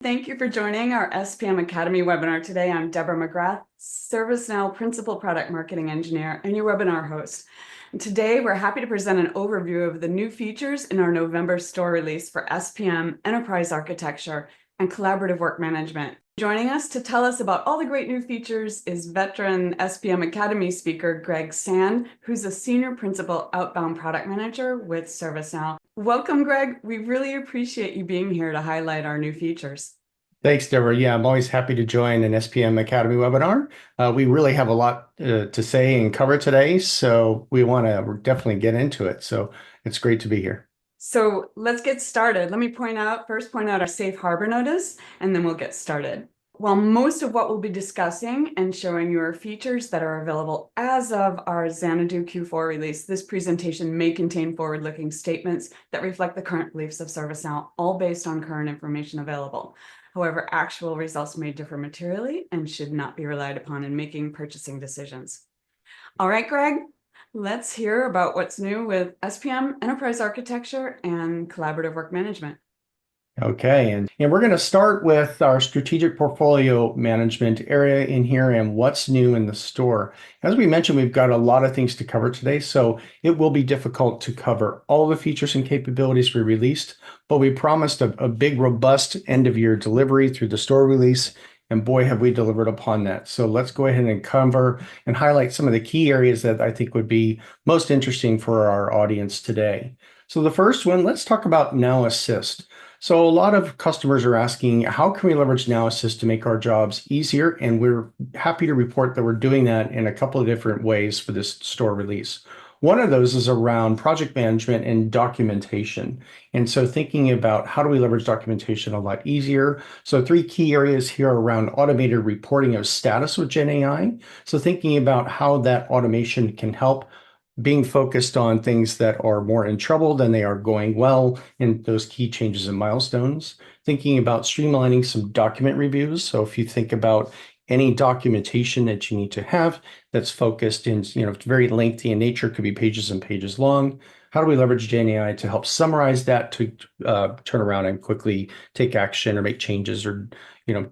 Thank you for joining our SPM Academy webinar today. I'm Deborah McGrath, ServiceNow Principal Product Marketing Engineer and your webinar host. And today, we're happy to present an overview of the new features in our November store release for SPM, Enterprise Architecture, and Collaborative Work Management. Joining us to tell us about all the great new features is veteran SPM Academy speaker Greg Sand, who's a Senior Principal Outbound Product Manager with ServiceNow. Welcome, Greg. We really appreciate you being here to highlight our new features. Thanks, Deborah. Yeah, I'm always happy to join an SPM Academy webinar. We really have a lot to say and cover today, so we want to definitely get into it. So it's great to be here. So let's get started. Let me first point out our safe harbor notice, and then we'll get started. While most of what we'll be discussing and showing you are features that are available as of our Xanadu Q4 release, this presentation may contain forward-looking statements that reflect the current beliefs of ServiceNow, all based on current information available. However, actual results may differ materially and should not be relied upon in making purchasing decisions. All right, Greg, let's hear about what's new with SPM, Enterprise Architecture, and Collaborative Work Management. Okay, and we're going to start with our strategic portfolio management area in here and what's new in the store. As we mentioned, we've got a lot of things to cover today, so it will be difficult to cover all the features and capabilities we released, but we promised a big, robust end-of-year delivery through the store release, and boy, have we delivered upon that. So let's go ahead and cover and highlight some of the key areas that I think would be most interesting for our audience today. So the first one, let's talk about Now Assist. So a lot of customers are asking, how can we leverage Now Assist to make our jobs easier? And we're happy to report that we're doing that in a couple of different ways for this store release. One of those is around project management and documentation. And so thinking about how do we leverage documentation a lot easier. So three key areas here around automated reporting of status with Gen AI. So thinking about how that automation can help, being focused on things that are more in trouble than they are going well in those key changes and milestones. Thinking about streamlining some document reviews. So if you think about any documentation that you need to have that's focused in, very lengthy in nature, could be pages and pages long. How do we leverage Gen AI to help summarize that to turn around and quickly take action or make changes or,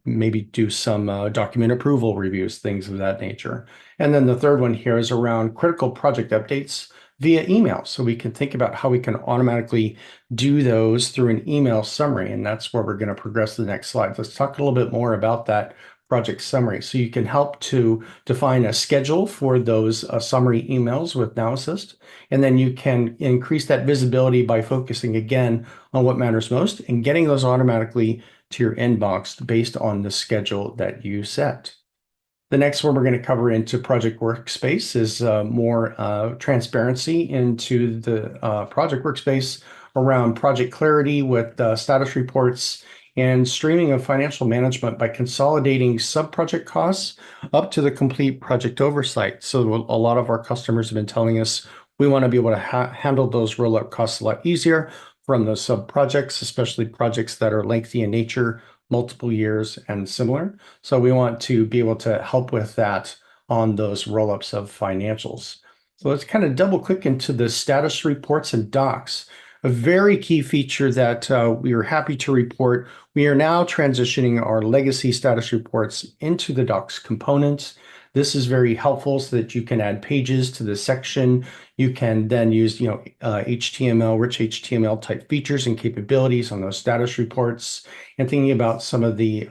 maybe do some document approval reviews, things of that nature. And then the third one here is around critical project updates via email. So we can think about how we can automatically do those through an email summary. And that's where we're going to progress to the next slide. Let's talk a little bit more about that project summary. So you can help to define a schedule for those summary emails with Now Assist. And then you can increase that visibility by focusing again on what matters most and getting those automatically to your inbox based on the schedule that you set. The next one we're going to cover into Project Workspace is more transparency into the Project Workspace around project clarity with status reports and streaming of financial management by consolidating sub-project costs up to the complete project oversight. So a lot of our customers have been telling us we want to be able to handle those roll-up costs a lot easier from those sub-projects, especially projects that are lengthy in nature, multiple years and similar. So we want to be able to help with that on those roll-ups of financials. So let's kind of double click into the status reports and docs. A very key feature that we are happy to report, we are now transitioning our legacy status reports into the docs components. This is very helpful so that you can add pages to the section. You can then use, HTML, rich HTML type features and capabilities on those status reports, and thinking about some of the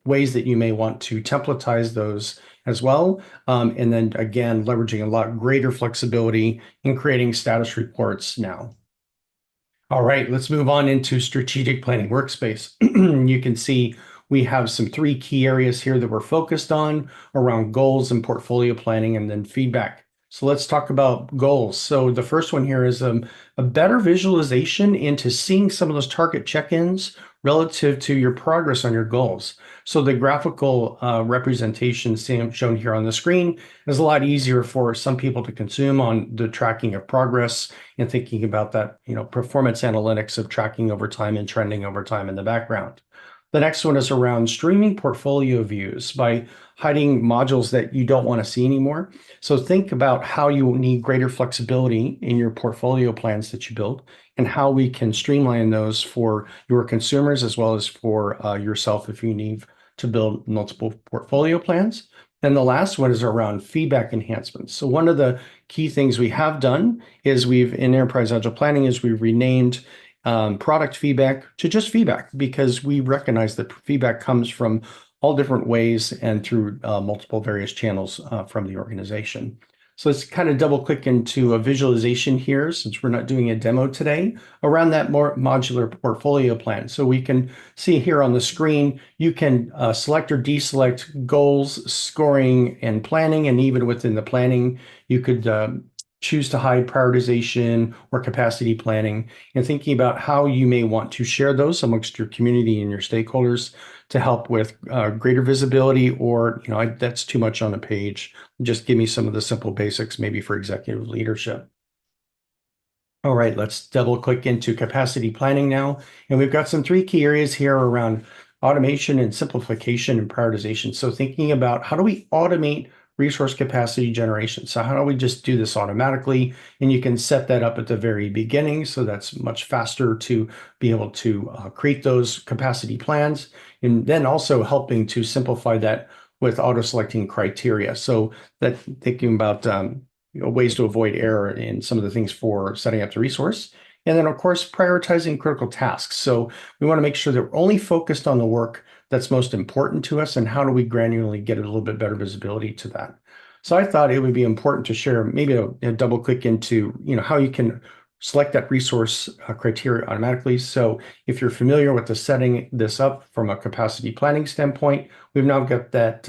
ways that you may want to templatize those as well. And then again, leveraging a lot greater flexibility in creating status reports now. All right, let's move on into Strategic Planning Workspace. You can see we have some three key areas here that we're focused on around goals and portfolio planning and then feedback. So let's talk about goals. So the first one here is a better visualization into seeing some of those target check-ins relative to your progress on your goals. So the graphical representation shown here on the screen is a lot easier for some people to consume on the tracking of progress and thinking about that, performance analytics of tracking over time and trending over time in the background. The next one is around streaming portfolio views by hiding modules that you don't want to see anymore. So think about how you need greater flexibility in your portfolio plans that you build and how we can streamline those for your consumers as well as for yourself if you need to build multiple portfolio plans. And the last one is around feedback enhancements. So one of the key things we have done is in Enterprise Agile Planning is we've renamed product feedback to just feedback because we recognize that feedback comes from all different ways and through multiple various channels from the organization. So let's kind of double click into a visualization here since we're not doing a demo today around that more modular portfolio plan. So we can see here on the screen, you can select or deselect goals, scoring, and planning. And even within the planning, you could choose to hide prioritization or capacity planning and thinking about how you may want to share those amongst your community and your stakeholders to help with greater visibility or, that's too much on a page. Just give me some of the simple basics, maybe for executive leadership. All right, let's double click into capacity planning now. And we've got some 3 key areas here around automation and simplification and prioritization. So thinking about how do we automate resource capacity generation? So how do we just do this automatically? And you can set that up at the very beginning. So that's much faster to be able to create those capacity plans. And then also helping to simplify that with auto-selecting criteria. So that thinking about ways to avoid error in some of the things for setting up the resource. And then, of course, prioritizing critical tasks. So we want to make sure that we're only focused on the work that's most important to us and how do we granularly get a little bit better visibility to that. So I thought it would be important to share maybe a double click into how you can select that resource criteria automatically. So if you're familiar with the setting this up from a capacity planning standpoint, we've now got that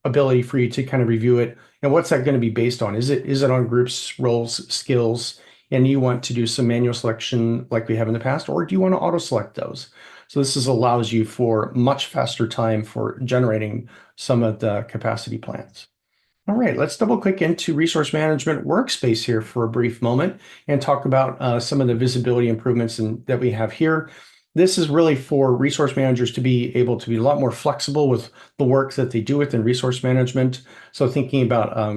ability for you to kind of review it. And what's that going to be based on? Is it on groups, roles, skills, and you want to do some manual selection like we have in the past, or do you want to auto select those? So this allows you for much faster time for generating some of the capacity plans. All right, let's double click into resource management workspace here for a brief moment and talk about some of the visibility improvements that we have here. This is really for resource managers to be able to be a lot more flexible with the work that they do within resource management. So thinking about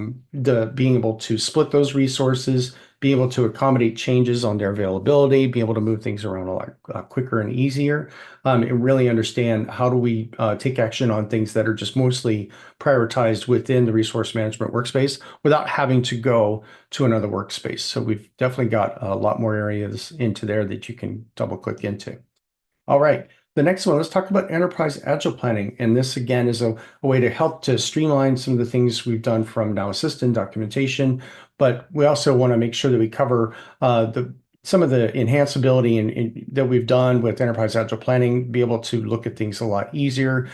being able to split those resources, be able to accommodate changes on their availability, be able to move things around a lot quicker and easier, and really understand how do we take action on things that are just mostly prioritized within the resource management workspace without having to go to another workspace. So we've definitely got a lot more areas into there that you can double click into. All right, the next one, let's talk about enterprise agile planning. And this again is a way to help to streamline some of the things we've done from Now Assist and documentation, but we also want to make sure that we cover some of the enhanceability that we've done with enterprise agile planning, be able to look at things a lot easier,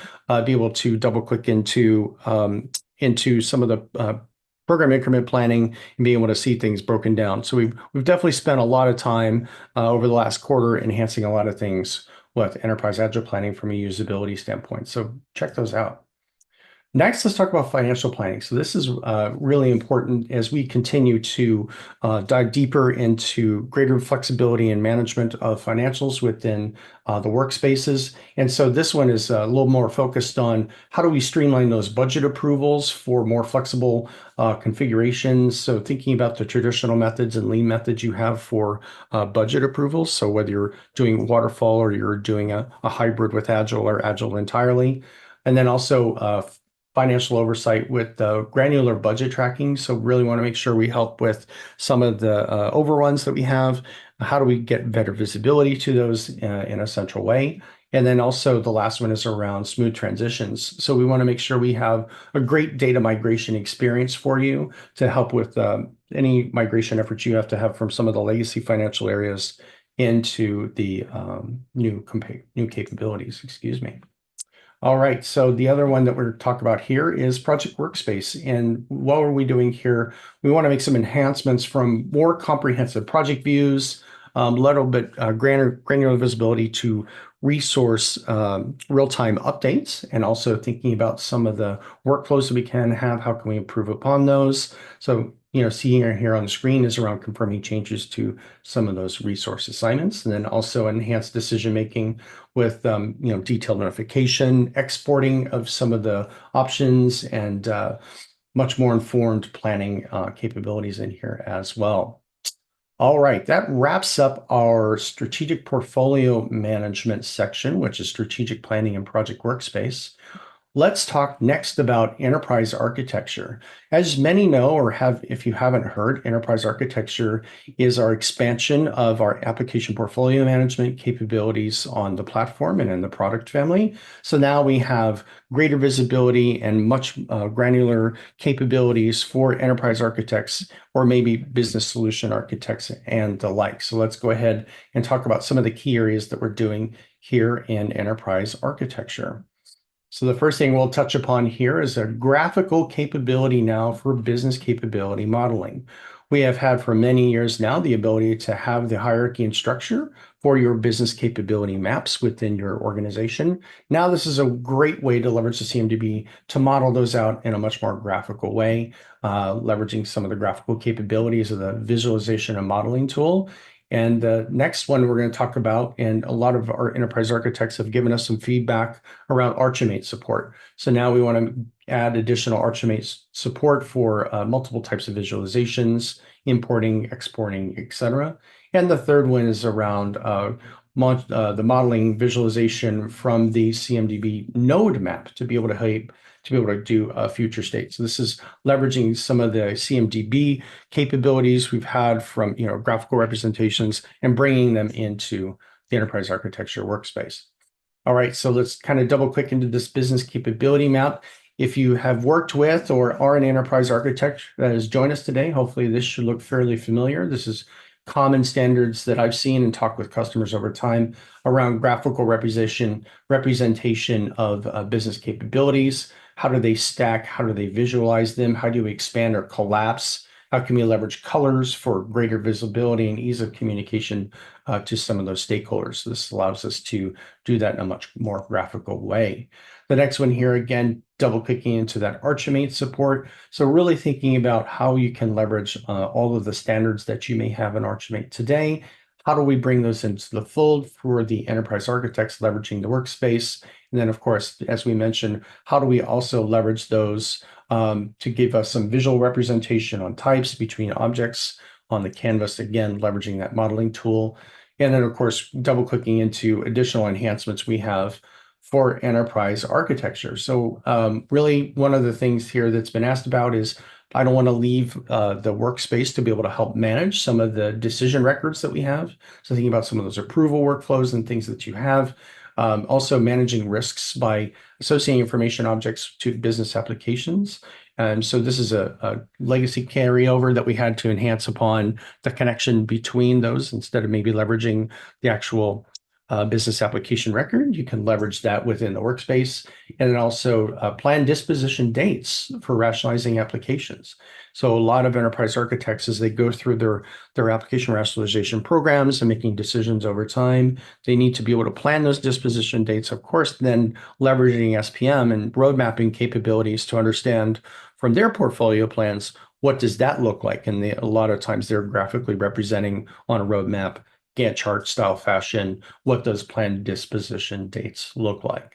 be able to double click into some of the program increment planning and being able to see things broken down. So we've definitely spent a lot of time over the last quarter enhancing a lot of things with enterprise agile planning from a usability standpoint. So check those out. Next, let's talk about financial planning. So this is really important as we continue to dive deeper into greater flexibility and management of financials within the workspaces. And so this one is a little more focused on how do we streamline those budget approvals for more flexible configurations. So thinking about the traditional methods and lean methods you have for budget approvals. So whether you're doing waterfall or you're doing a hybrid with Agile or Agile entirely. And then also financial oversight with granular budget tracking. So really want to make sure we help with some of the overruns that we have. How do we get better visibility to those in a central way? And then also the last one is around smooth transitions. So we want to make sure we have a great data migration experience for you to help with any migration efforts you have to have from some of the legacy financial areas into the new capabilities, excuse me. All right, so the other one that we're talking about here is Project Workspace. And what are we doing here? We want to make some enhancements from more comprehensive project views, a little bit granular visibility to resource real-time updates, and also thinking about some of the workflows that we can have, how can we improve upon those? So seeing here on the screen is around confirming changes to some of those resource assignments, and then also enhanced decision making with detailed notification, exporting of some of the options, and much more informed planning capabilities in here as well. All right, that wraps up our strategic portfolio management section, which is strategic planning and project workspace. Let's talk next about enterprise architecture. As many know, or have, if you haven't heard, enterprise architecture is our expansion of our application portfolio management capabilities on the platform and in the product family. So now we have greater visibility and much granular capabilities for enterprise architects or maybe business solution architects and the like. So let's go ahead and talk about some of the key areas that we're doing here in enterprise architecture. So the first thing we'll touch upon here is a graphical capability now for business capability modeling. We have had for many years now the ability to have the hierarchy and structure for your business capability maps within your organization. Now this is a great way to leverage the CMDB to model those out in a much more graphical way, leveraging some of the graphical capabilities of the visualization and modeling tool. And the next one we're going to talk about, and a lot of our enterprise architects have given us some feedback around Archimate support. So now we want to add additional Archimate support for multiple types of visualizations, importing, exporting, etc. And the third one is around the modeling visualization from the CMDB node map to be able to do a future state. So this is leveraging some of the CMDB capabilities we've had from graphical representations and bringing them into the enterprise architecture workspace. All right, so let's kind of double click into this business capability map. If you have worked with or are an enterprise architect that has joined us today, hopefully this should look fairly familiar. This is common standards that I've seen and talked with customers over time around graphical representation of business capabilities. How do they stack? How do they visualize them? How do we expand or collapse? How can we leverage colors for greater visibility and ease of communication to some of those stakeholders? So this allows us to do that in a much more graphical way. The next one here, again, double clicking into that Archimate support. So really thinking about how you can leverage all of the standards that you may have in Archimate today. How do we bring those into the fold for the enterprise architects leveraging the workspace? And then, of course, as we mentioned, how do we also leverage those to give us some visual representation on types between objects on the canvas, again, leveraging that modeling tool. And then, of course, double clicking into additional enhancements we have for enterprise architecture. So really one of the things here that's been asked about is I don't want to leave the workspace to be able to help manage some of the decision records that we have. So thinking about some of those approval workflows and things that you have. Also managing risks by associating information objects to business applications. So this is a legacy carryover that we had to enhance upon the connection between those instead of maybe leveraging the actual business application record. You can leverage that within the workspace, and then also plan disposition dates for rationalizing applications. So a lot of enterprise architects, as they go through their application rationalization programs and making decisions over time, they need to be able to plan those disposition dates, of course, then leveraging SPM and road mapping capabilities to understand from their portfolio plans, what does that look like? And a lot of times they're graphically representing on a roadmap Gantt chart style fashion, what those planned disposition dates look like.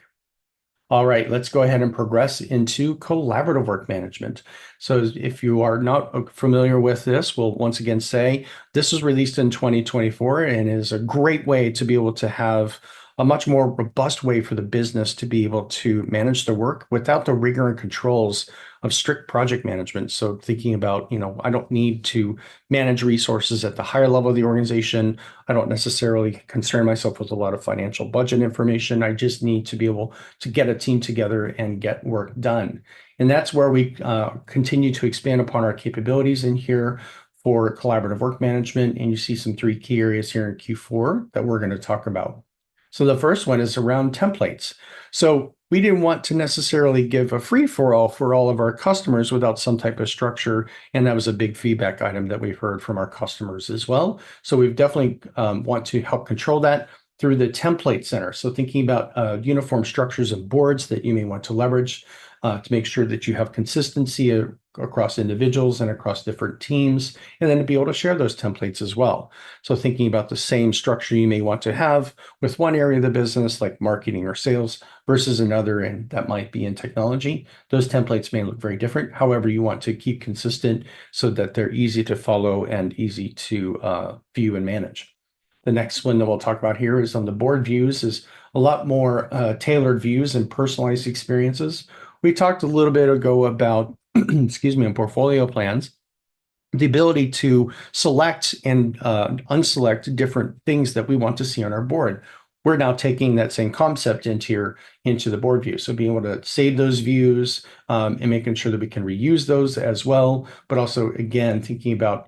All right, let's go ahead and progress into collaborative work management. So if you are not familiar with this, we'll once again say this was released in 2024 and is a great way to be able to have a much more robust way for the business to be able to manage the work without the rigor and controls of strict project management. So thinking about, I don't need to manage resources at the higher level of the organization. I don't necessarily concern myself with a lot of financial budget information. I just need to be able to get a team together and get work done. And that's where we continue to expand upon our capabilities in here for collaborative work management. And you see some 3 key areas here in Q4 that we're going to talk about. So the first one is around templates. So we didn't want to necessarily give a free-for-all for all of our customers without some type of structure. And that was a big feedback item that we've heard from our customers as well. So we've definitely want to help control that through the template center. So thinking about uniform structures of boards that you may want to leverage. to make sure that you have consistency across individuals and across different teams, and then to be able to share those templates as well. So thinking about the same structure you may want to have with one area of the business, like marketing or sales, versus another, and that might be in technology. Those templates may look very different. However, you want to keep consistent so that they're easy to follow and easy to view and manage. The next one that we'll talk about here is on the board views, is a lot more tailored views and personalized experiences. We talked a little bit ago about, excuse me, on portfolio plans, the ability to select and unselect different things that we want to see on our board. We're now taking that same concept into the board view. So being able to save those views and making sure that we can reuse those as well, but also again thinking about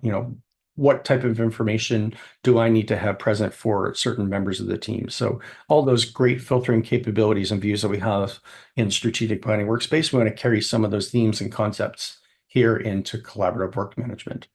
what type of information do I need to have present for certain members of the team. So all those great filtering capabilities and views that we have in strategic planning workspace, we want to carry some of those themes and concepts here into collaborative work management.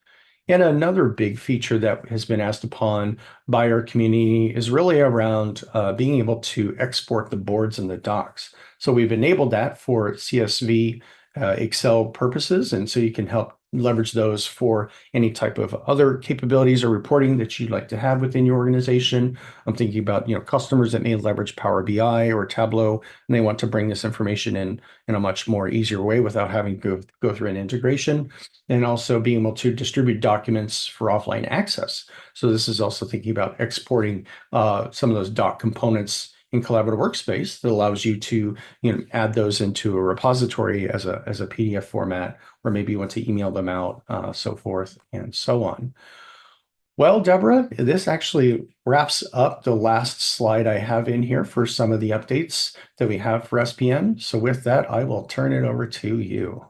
And another big feature that has been asked upon by our community is really around being able to export the boards and the docs. So we've enabled that for CSV Excel purposes, and so you can help leverage those for any type of other capabilities or reporting that you'd like to have within your organization. I'm thinking about customers that may leverage Power BI or Tableau, and they want to bring this information in a much more easier way without having to go through an integration, and also being able to distribute documents for offline access. So this is also thinking about exporting some of those doc components in collaborative workspace that allows you to add those into a repository as a PDF format, or maybe you want to email them out, so forth and so on. Well, Deborah, this actually wraps up the last slide I have in here for some of the updates that we have for SPM. So with that, I will turn it over to you.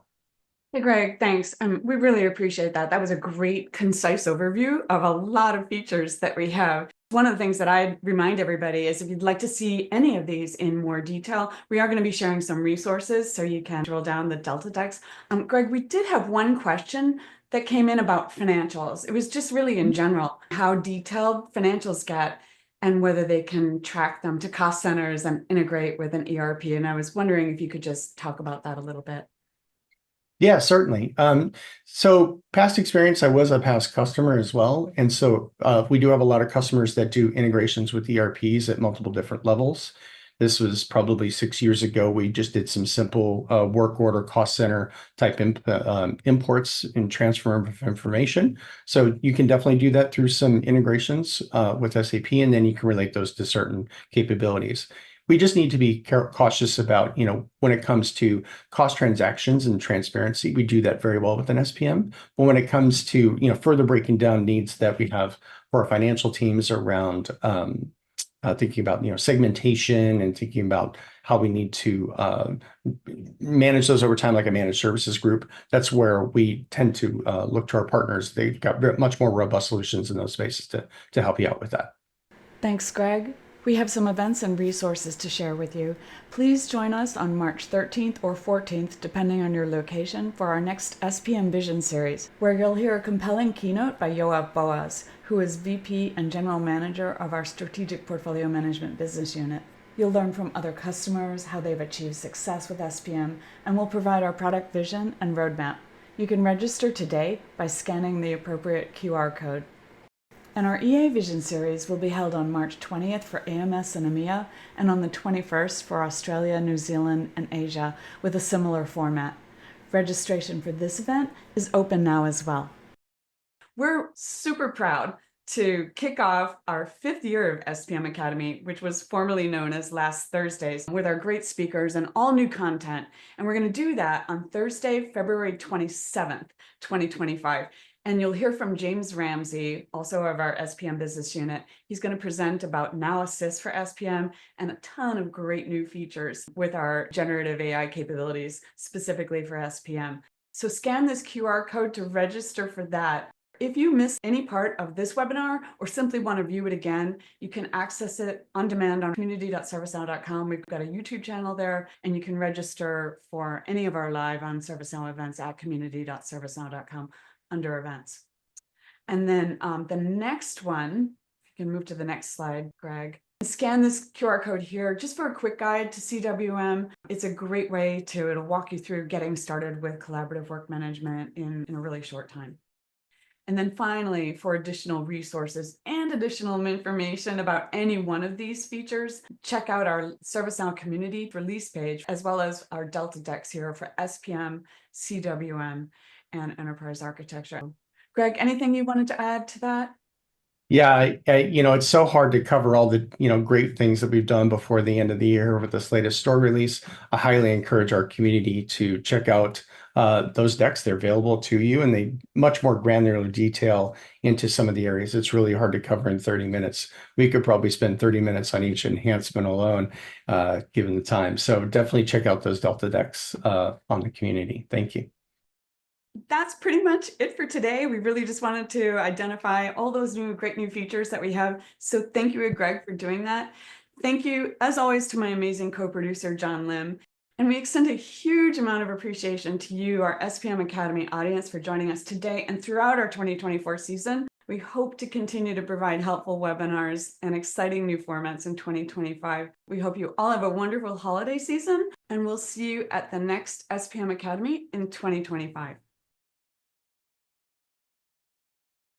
Hey, Greg, thanks. We really appreciate that. That was a great, concise overview of a lot of features that we have. One of the things that I'd remind everybody is if you'd like to see any of these in more detail, we are going to be sharing some resources so you can drill down the Delta text. Greg, we did have one question that came in about financials. It was just really in general, how detailed financials get and whether they can track them to cost centers and integrate with an ERP. And I was wondering if you could just talk about that a little bit. Yeah, certainly. So past experience, I was a past customer as well. And so we do have a lot of customers that do integrations with ERPs at multiple different levels. This was probably 6 years ago. We just did some simple work order cost center type imports and transfer of information. So you can definitely do that through some integrations with SAP, and then you can relate those to certain capabilities. We just need to be cautious about, when it comes to cost transactions and transparency, we do that very well with an SPM. But when it comes to, further breaking down needs that we have for our financial teams around thinking about, segmentation and thinking about how we need to manage those over time, like a managed services group, that's where we tend to look to our partners. They've got much more robust solutions in those spaces to help you out with that. Thanks, Greg. We have some events and resources to share with you. Please join us on March 13th or 14th, depending on your location, for our next SPM Vision series, where you'll hear a compelling keynote by Yoav Boaz, who is VP and General Manager of our Strategic Portfolio Management Business Unit. You'll learn from other customers how they've achieved success with SPM, and we'll provide our product vision and roadmap. You can register today by scanning the appropriate QR code. And our EA Vision series will be held on March 20th for AMS and EMEA, and on the 21st for Australia, New Zealand, and Asia, with a similar format. Registration for this event is open now as well. We're super proud to kick off our 5th year of SPM Academy, which was formerly known as Last Thursdays, with our great speakers and all new content. And we're going to do that on Thursday, February 27th, 2025. And you'll hear from James Ramsey, also of our SPM business unit. He's going to present about Now Assist for SPM and a ton of great new features with our generative AI capabilities, specifically for SPM. So scan this QR code to register for that. If you missed any part of this webinar or simply want to view it again, you can access it on demand on community.servicenow.com. We've got a YouTube channel there, and you can register for any of our live on ServiceNow events at community.servicenow.com. under events. And then the next one, you can move to the next slide, Greg, Scan this QR code here just for a quick guide to CWM. It's a great way it'll walk you through getting started with collaborative work management in a really short time. And then finally, for additional resources and additional information about any one of these features, check out our ServiceNow community release page, as well as our Delta decks here for SPM, CWM, and enterprise architecture. Greg, anything you wanted to add to that? Yeah, it's so hard to cover all the, great things that we've done before the end of the year with this latest store release. I highly encourage our community to check out those decks. They're available to you, and they much more granular detail into some of the areas. It's really hard to cover in 30 minutes. We could probably spend 30 minutes on each enhancement alone, given the time. So definitely check out those Delta decks on the community. Thank you. That's pretty much it for today. We really just wanted to identify all those great new features that we have. So thank you, Greg, for doing that. Thank you, as always, to my amazing co-producer, John Lim. And we extend a huge amount of appreciation to you, our SPM Academy audience, for joining us today and throughout our 2024 season. We hope to continue to provide helpful webinars and exciting new formats in 2025. We hope you all have a wonderful holiday season, and we'll see you at the next SPM Academy in 2025.